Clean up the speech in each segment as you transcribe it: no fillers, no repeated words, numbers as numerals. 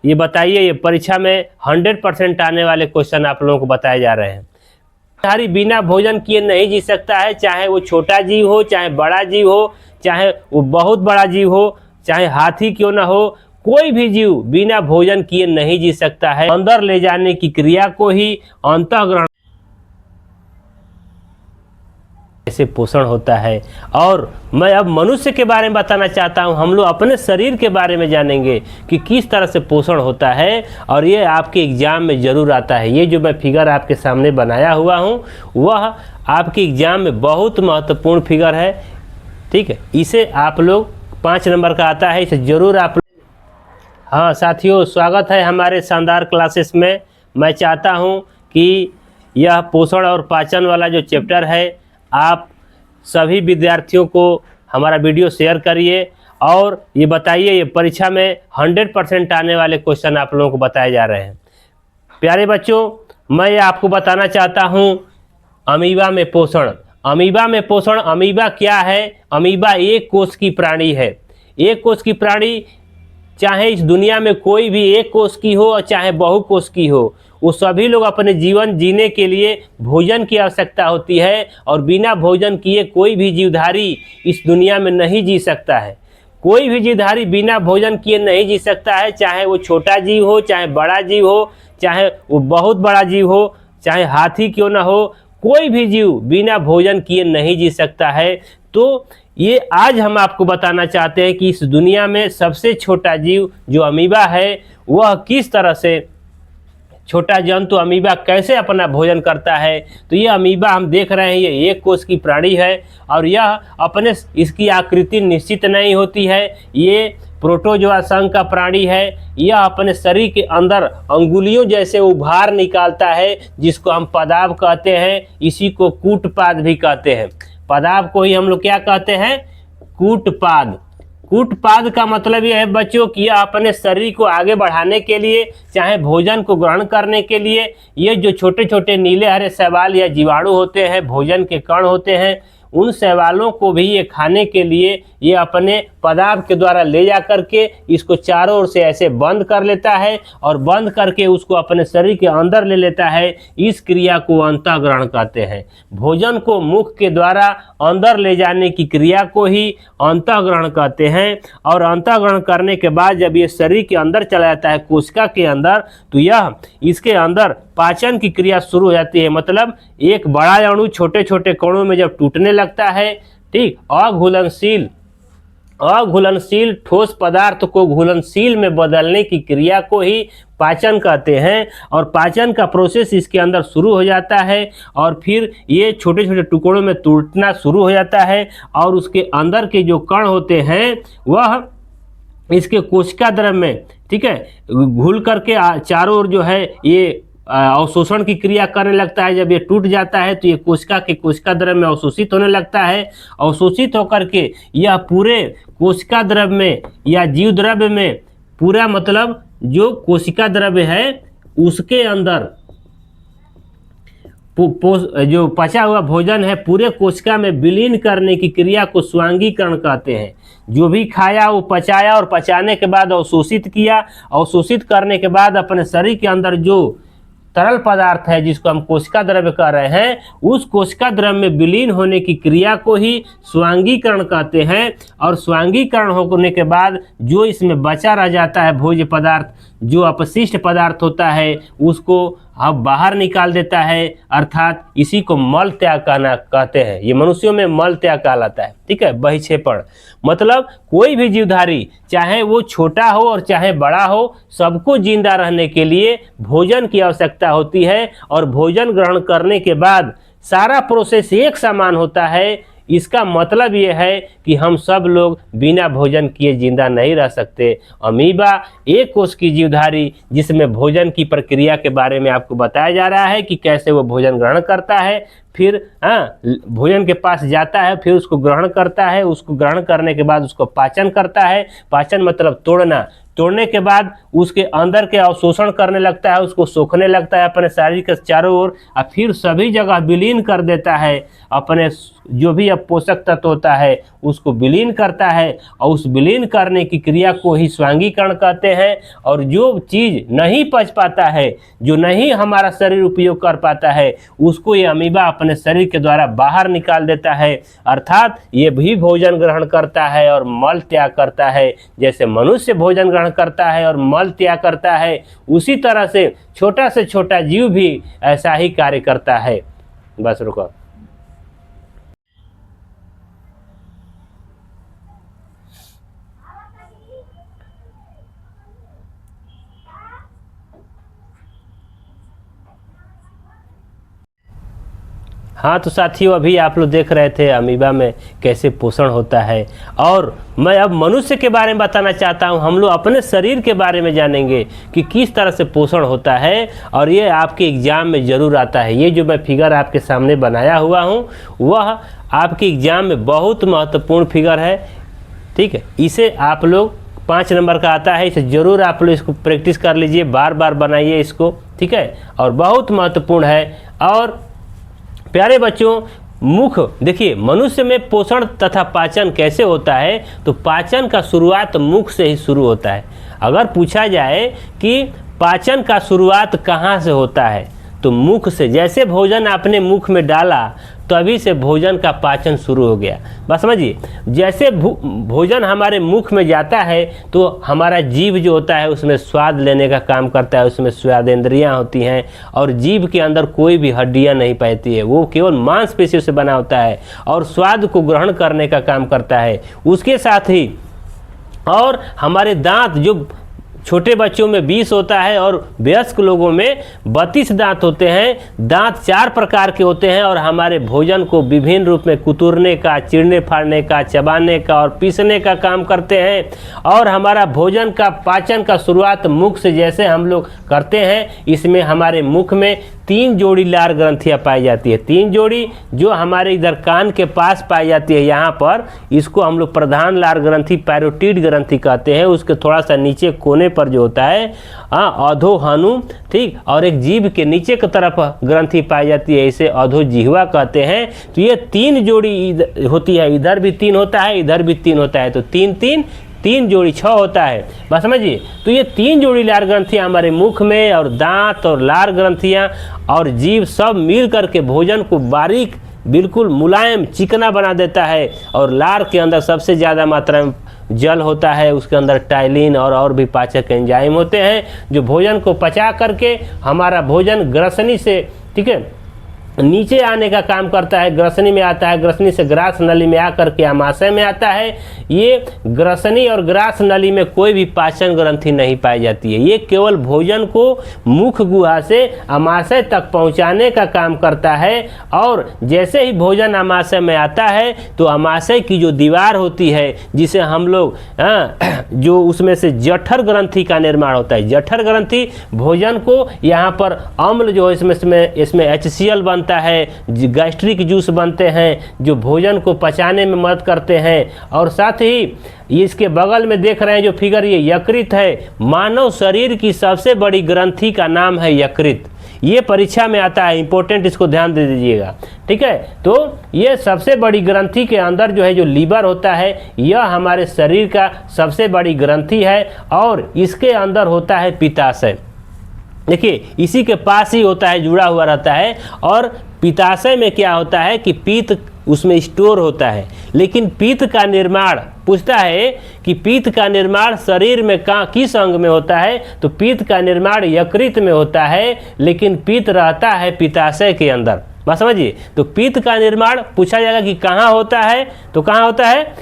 ये बताइए, ये परीक्षा में 100% आने वाले क्वेश्चन आप लोगों को बताए जा रहे हैं। जीवधारी बिना भोजन किए नहीं जी सकता है, चाहे वो छोटा जीव हो, चाहे बड़ा जीव हो, चाहे वो बहुत बड़ा जीव हो, चाहे हाथी क्यों ना हो, कोई भी जीव बिना भोजन किए नहीं जी सकता है। अंदर ले जाने की क्रिया को ही अंतःग्रहण ऐसे पोषण होता है। और मैं अब मनुष्य के बारे में बताना चाहता हूं। हम लोग अपने शरीर के बारे में जानेंगे कि किस तरह से पोषण होता है, और ये आपके एग्जाम में ज़रूर आता है। ये जो मैं फिगर आपके सामने बनाया हुआ हूं, वह आपके एग्जाम में बहुत महत्वपूर्ण फिगर है। ठीक है, इसे आप लोग 5 नंबर का आता है, इसे ज़रूर आप। हाँ साथियों, स्वागत है हमारे शानदार क्लासेस में। मैं चाहता हूँ कि यह पोषण और पाचन वाला जो चैप्टर है, आप सभी विद्यार्थियों को हमारा वीडियो शेयर करिए और ये बताइए, ये परीक्षा में 100% आने वाले क्वेश्चन आप लोगों को बताए जा रहे हैं। प्यारे बच्चों, मैं ये आपको बताना चाहता हूँ अमीबा में पोषण। अमीबा में पोषण, अमीबा क्या है? अमीबा एक कोष की प्राणी है। एक कोष की प्राणी, चाहे इस दुनिया में कोई भी एक कोष की हो और चाहे बहुकोष की हो, वो सभी लोग अपने जीवन जीने के लिए भोजन की आवश्यकता होती है, और बिना भोजन किए कोई भी जीवधारी इस दुनिया में नहीं जी सकता है। कोई भी जीवधारी बिना भोजन किए नहीं जी सकता है, चाहे वो छोटा जीव हो, चाहे बड़ा जीव हो, चाहे वो बहुत बड़ा जीव हो, चाहे हाथी क्यों ना हो, कोई भी जीव बिना भोजन किए नहीं जी सकता है। तो ये आज हम आपको बताना चाहते हैं कि इस दुनिया में सबसे छोटा जीव जो अमीबा है, वह किस तरह से, छोटा जंतु अमीबा कैसे अपना भोजन करता है। तो ये अमीबा हम देख रहे हैं, ये एक कोष की प्राणी है, और यह अपने, इसकी आकृति निश्चित नहीं होती है। ये प्रोटोजोआ संघ का प्राणी है। यह अपने शरीर के अंदर अंगुलियों जैसे उभार निकालता है, जिसको हम पदाव कहते हैं। इसी को कूटपाद भी कहते हैं। पदाव को ही हम लोग क्या कहते हैं? कूटपाद। कूटपाद का मतलब यह है बच्चों कि यह अपने शरीर को आगे बढ़ाने के लिए, चाहे भोजन को ग्रहण करने के लिए, ये जो छोटे छोटे नीले हरे शैवाल या जीवाणु होते हैं, भोजन के कण होते हैं, उन शैवालों को भी ये खाने के लिए ये अपने पदार्थ के द्वारा ले जा करके इसको चारों ओर से ऐसे बंद कर लेता है, और बंद करके उसको अपने शरीर के अंदर ले लेता है। इस क्रिया को अंतःग्रहण कहते हैं। भोजन को मुख के द्वारा अंदर ले जाने की क्रिया को ही अंतःग्रहण कहते हैं। और अंतःग्रहण करने के बाद जब ये शरीर के अंदर चला जाता है, कोशिका के अंदर, तो यह इसके अंदर पाचन की क्रिया शुरू हो जाती है। मतलब एक बड़ा अणु छोटे छोटे कणों में जब टूटने लगता है, ठीक, अघुलनशील ठोस पदार्थ को घुलनशील में बदलने की क्रिया को ही पाचन कहते हैं। और पाचन का प्रोसेस इसके अंदर शुरू हो जाता है, और फिर ये छोटे छोटे टुकड़ों में टूटना शुरू हो जाता है, और उसके अंदर के जो कण होते हैं वह इसके कोशिका द्रव्य में, ठीक है, घुल करके चारों ओर जो है ये अवशोषण की क्रिया करने लगता है। जब ये टूट जाता है तो ये कोशिका के कोशिका द्रव्य में अवशोषित होने लगता है। अवशोषित होकर के यह पूरे कोशिका द्रव्य में या जीव द्रव्य में, पूरा मतलब जो कोशिका द्रव्य है उसके अंदर जो पचा हुआ भोजन है पूरे कोशिका में विलीन करने की क्रिया को स्वांगीकरण कहते हैं। जो भी खाया वो पचाया, और पचाने के बाद अवशोषित किया। अवशोषित करने के बाद अपने शरीर के अंदर जो तरल पदार्थ है, जिसको हम कोशिका द्रव्य कह रहे हैं, उस कोशिका द्रव्य में विलीन होने की क्रिया को ही स्वांगीकरण कहते हैं। और स्वांगीकरण होने के बाद जो इसमें बचा रह जाता है भोज्य पदार्थ, जो अपशिष्ट पदार्थ होता है, उसको अब बाहर निकाल देता है। अर्थात इसी को मल त्याग कहते हैं। ये मनुष्यों में मल त्याग कहलाता है। ठीक है, बहिक्षेपण मतलब कोई भी जीवधारी, चाहे वो छोटा हो और चाहे बड़ा हो, सबको जिंदा रहने के लिए भोजन की आवश्यकता होती है। और भोजन ग्रहण करने के बाद सारा प्रोसेस एक समान होता है। इसका मतलब ये है कि हम सब लोग बिना भोजन किए जिंदा नहीं रह सकते। अमीबा एक कोष की जीवधारी, जिसमें भोजन की प्रक्रिया के बारे में आपको बताया जा रहा है कि कैसे वो भोजन ग्रहण करता है, फिर भोजन के पास जाता है, फिर उसको ग्रहण करता है, उसको ग्रहण करने के बाद उसको पाचन करता है। पाचन मतलब तोड़ना। तोड़ने के बाद उसके अंदर के अवशोषण करने लगता है, उसको सोखने लगता है अपने शरीर के चारों ओर, और फिर सभी जगह विलीन कर देता है। अपने जो भी अब पोषक तत्व होता है उसको विलीन करता है, और उस विलीन करने की क्रिया को ही स्वांगीकरण कहते हैं। और जो चीज़ नहीं पच पाता है, जो नहीं हमारा शरीर उपयोग कर पाता है, उसको ये अमीबा अपने शरीर के द्वारा बाहर निकाल देता है। अर्थात ये भी भोजन ग्रहण करता है और मल त्याग करता है। जैसे मनुष्य भोजन ग्रहण करता है और मल त्याग करता है, उसी तरह से छोटा जीव भी ऐसा ही कार्य करता है। बस रुको। हाँ तो साथियों, अभी आप लोग देख रहे थे अमीबा में कैसे पोषण होता है, और मैं अब मनुष्य के बारे में बताना चाहता हूँ। हम लोग अपने शरीर के बारे में जानेंगे कि किस तरह से पोषण होता है, और ये आपके एग्ज़ाम में ज़रूर आता है। ये जो मैं फिगर आपके सामने बनाया हुआ हूँ वह आपके एग्ज़ाम में बहुत महत्वपूर्ण फिगर है। ठीक है, इसे आप लोग 5 नंबर का आता है, इसे ज़रूर आप लोग इसको प्रैक्टिस कर लीजिए, बार बार बनाइए इसको। ठीक है, और बहुत महत्वपूर्ण है। और प्यारे बच्चों, मुख देखिए, मनुष्य में पोषण तथा पाचन कैसे होता है, तो पाचन का शुरुआत मुख से ही शुरू होता है। अगर पूछा जाए कि पाचन का शुरुआत कहाँ से होता है, तो मुख से। जैसे भोजन आपने मुख में डाला तभी से भोजन का पाचन शुरू हो गया। बस समझिए, जैसे भोजन हमारे मुख में जाता है तो हमारा जीभ जो होता है उसमें स्वाद लेने का काम करता है, उसमें स्वादेंद्रियाँ होती हैं, और जीभ के अंदर कोई भी हड्डियाँ नहीं पाती है, वो केवल मांसपेशियों से बना होता है, और स्वाद को ग्रहण करने का काम करता है। उसके साथ ही और हमारे दांत, जो छोटे बच्चों में 20 होता है और वयस्क लोगों में 32 दांत होते हैं। दांत 4 प्रकार के होते हैं, और हमारे भोजन को विभिन्न रूप में कुतरने का, चिरने फाड़ने का, चबाने का और पीसने का काम करते हैं। और हमारा भोजन का पाचन का शुरुआत मुख से जैसे हम लोग करते हैं, इसमें हमारे मुख में 3 जोड़ी लार ग्रंथियाँ पाई जाती है। 3 जोड़ी जो हमारे इधर कान के पास पाई जाती है, यहाँ पर, इसको हम लोग प्रधान लार ग्रंथि, पैरोटिड ग्रंथि कहते हैं। उसके थोड़ा सा नीचे कोने पर जो होता है अधोहनु, ठीक, और एक जीभ के नीचे की तरफ ग्रंथि पाई जाती है, इसे अधोजिह्वा कहते हैं। तो ये 3 जोड़ी होती है, इधर भी 3 होता है, इधर भी 3 होता है, तो 3 जोड़ी 6 होता है। बस समझिए, तो ये 3 जोड़ी लार ग्रंथियाँ हमारे मुख में, और दांत और लार ग्रंथियाँ और जीभ सब मिल करके भोजन को बारीक, बिल्कुल मुलायम, चिकना बना देता है। और लार के अंदर सबसे ज़्यादा मात्रा में जल होता है, उसके अंदर टाइलिन और भी पाचक एंजाइम होते हैं, जो भोजन को पचा करके हमारा भोजन ग्रसनी से, ठीक है, नीचे आने का काम करता है। ग्रसनी में आता है, ग्रसनी से ग्रास नली में आकर के आमाशय में आता है। ये ग्रसनी और ग्रास नली में कोई भी पाचन ग्रंथि नहीं पाई जाती है, ये केवल भोजन को मुख गुहा से आमाशय तक पहुंचाने का काम करता है। और जैसे ही भोजन आमाशय में आता है तो आमाशय की जो दीवार होती है, जिसे हम लोग जो उसमें से जठर ग्रंथि का निर्माण होता है। जठर ग्रंथि भोजन को, यहाँ पर अम्ल जो है इसमें HCl बनता है, गैस्ट्रिक जूस बनते हैं, जो भोजन को पचाने में मदद करते हैं। और साथ ही इसके बगल में देख रहे हैं जो फिगर, ये यकृत है। मानव शरीर की सबसे बड़ी ग्रंथि का नाम है यकृत। ये परीक्षा में आता है, इंपॉर्टेंट, इसको ध्यान दे दीजिएगा। ठीक है, तो ये सबसे बड़ी ग्रंथि के अंदर जो है, जो लीवर होता है, यह हमारे शरीर का सबसे बड़ी ग्रंथि है। और इसके अंदर होता है पित्ताशय। देखिए, इसी के पास ही होता है, जुड़ा हुआ रहता है। और पित्ताशय में क्या होता है कि पीत उसमें स्टोर होता है। लेकिन पीत का निर्माण, पूछता है कि पीत का निर्माण शरीर में किस अंग में होता है, तो पीत का निर्माण यकृत में होता है, लेकिन पीत रहता है पित्ताशय के अंदर। बस समझिए, तो पीत का निर्माण पूछा जाएगा कि कहाँ होता है, तो कहाँ होता है,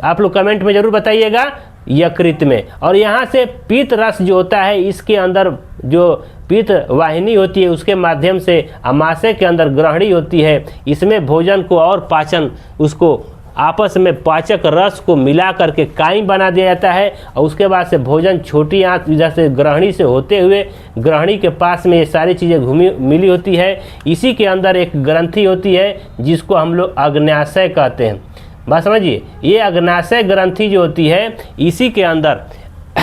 आप लोग कमेंट में जरूर बताइएगा, यकृत में। और यहाँ से पीत रस जो होता है, इसके अंदर जो पीत वाहिनी होती है, उसके माध्यम से आमाशय के अंदर ग्रहणी होती है। इसमें भोजन को और पाचन, उसको आपस में पाचक रस को मिला करके काइम बना दिया जाता है। और उसके बाद से भोजन छोटी आंत जैसे ग्रहणी से होते हुए, ग्रहणी के पास में ये सारी चीज़ें घूमी मिली होती है। इसी के अंदर एक ग्रंथि होती है जिसको हम लोग अग्न्याशय कहते हैं। बात समझिए, ये अग्न्याशय ग्रंथि जो होती है, इसी के अंदर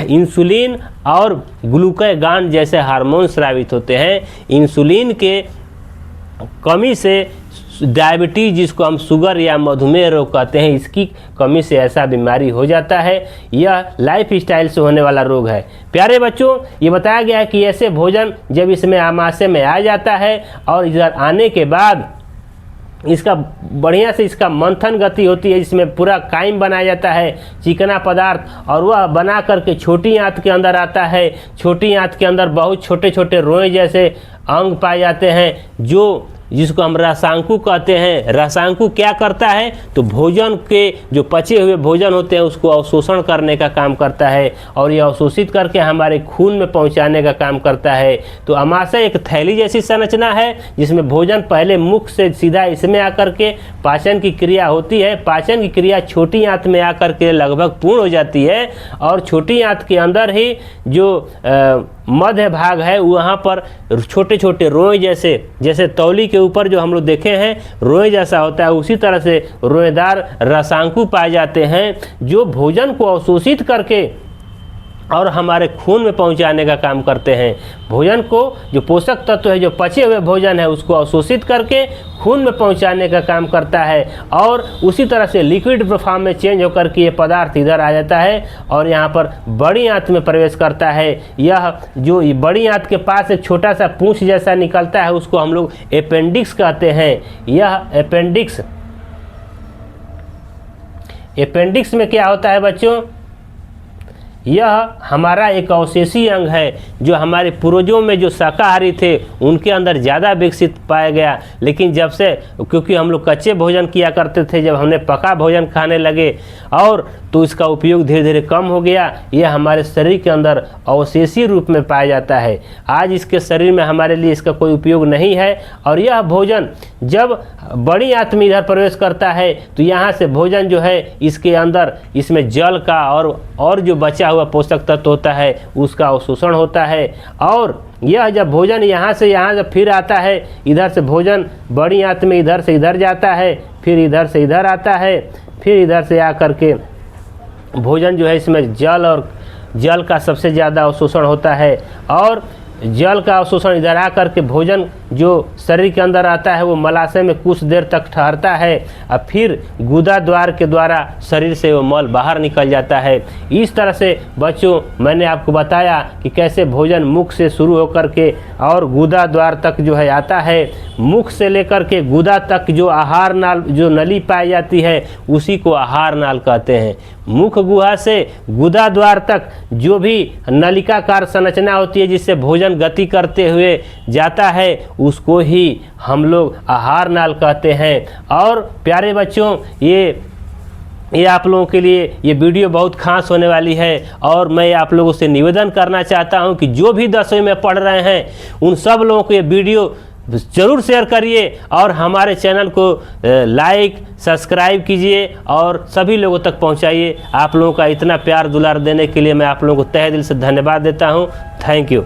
इंसुलिन और ग्लूकागॉन जैसे हार्मोन स्रावित होते हैं। इंसुलिन के कमी से डायबिटीज़, जिसको हम शुगर या मधुमेह रोग कहते हैं, इसकी कमी से ऐसा बीमारी हो जाता है। यह लाइफ स्टाइल से होने वाला रोग है। प्यारे बच्चों, ये बताया गया है कि ऐसे भोजन जब इसमें आमाशय में आ जाता है और इधर आने के बाद इसका बढ़िया से इसका मंथन गति होती है, इसमें पूरा काइम बनाया जाता है चिकना पदार्थ, और वह बना करके छोटी आंत के अंदर आता है। छोटी आंत के अंदर बहुत छोटे छोटे रोए जैसे अंग पाए जाते हैं, जिसको हम रसांकु कहते हैं। रसांकु क्या करता है, तो भोजन के जो पचे हुए भोजन होते हैं उसको अवशोषण करने का काम करता है, और यह अवशोषित करके हमारे खून में पहुंचाने का काम करता है। तो आमाशय एक थैली जैसी संरचना है, जिसमें भोजन पहले मुख से सीधा इसमें आकर के पाचन की क्रिया होती है। पाचन की क्रिया छोटी आंत में आकर के लगभग पूर्ण हो जाती है, और छोटी आंत के अंदर ही जो मध्य भाग है वहाँ पर छोटे छोटे रोए जैसे तौली के ऊपर जो हम लोग देखे हैं रोए जैसा होता है, उसी तरह से रोएदार रसांकु पाए जाते हैं, जो भोजन को अवशोषित करके और हमारे खून में पहुंचाने का काम करते हैं। भोजन को, जो पोषक तत्व है, जो पचे हुए भोजन है, उसको अवशोषित करके खून में पहुंचाने का काम करता है, और उसी तरह से लिक्विड फॉर्म में चेंज होकर के ये पदार्थ इधर आ जाता है और यहाँ पर बड़ी आंत में प्रवेश करता है। यह जो बड़ी आंत के पास एक छोटा सा पूंछ जैसा निकलता है, उसको हम लोग अपेंडिक्स कहते हैं। यह अपेंडिक्स में क्या होता है बच्चों, यह हमारा एक अवशेषी अंग है, जो हमारे पूर्वजों में जो शाकाहारी थे उनके अंदर ज़्यादा विकसित पाया गया। लेकिन जब से, क्योंकि हम लोग कच्चे भोजन किया करते थे, जब हमने पका भोजन खाने लगे और तो इसका उपयोग धीरे धीरे कम हो गया। यह हमारे शरीर के अंदर अवशेषी रूप में पाया जाता है। आज इसके शरीर में हमारे लिए इसका कोई उपयोग नहीं है। और यह भोजन जब बड़ी आंत में इधर प्रवेश करता है, तो यहाँ से भोजन जो है इसके अंदर, इसमें जल का और जो बचा हुआ पोषक तत्व होता है उसका अवशोषण होता है। और यह जब भोजन यहाँ से यहाँ जब फिर आता है, इधर से भोजन बड़ी आंत में इधर से इधर जाता है, फिर इधर से इधर आता है, फिर इधर से आकर के भोजन जो है इसमें जल का सबसे ज़्यादा अवशोषण होता है। और जल का अवशोषण इधर आकर के भोजन जो शरीर के अंदर आता है वो मलाशय में कुछ देर तक ठहरता है, और फिर गुदा द्वार के द्वारा शरीर से वो मल बाहर निकल जाता है। इस तरह से बच्चों मैंने आपको बताया कि कैसे भोजन मुख से शुरू होकर के और गुदा द्वार तक जो है आता है। मुख से लेकर के गुदा तक जो आहार नाल, जो नली पाई जाती है, उसी को आहार नाल कहते हैं। मुख गुहा से गुदा द्वार तक जो भी नलिकाकार संरचना होती है जिससे भोजन गति करते हुए जाता है, उसको ही हम लोग आहार नाल कहते हैं। और प्यारे बच्चों, ये आप लोगों के लिए ये वीडियो बहुत खास होने वाली है, और मैं आप लोगों से निवेदन करना चाहता हूं कि जो भी 10वीं में पढ़ रहे हैं उन सब लोगों को ये वीडियो ज़रूर शेयर करिए, और हमारे चैनल को लाइक सब्सक्राइब कीजिए और सभी लोगों तक पहुंचाइए। आप लोगों का इतना प्यार दुलार देने के लिए मैं आप लोगों को तहे दिल से धन्यवाद देता हूं। Thank you.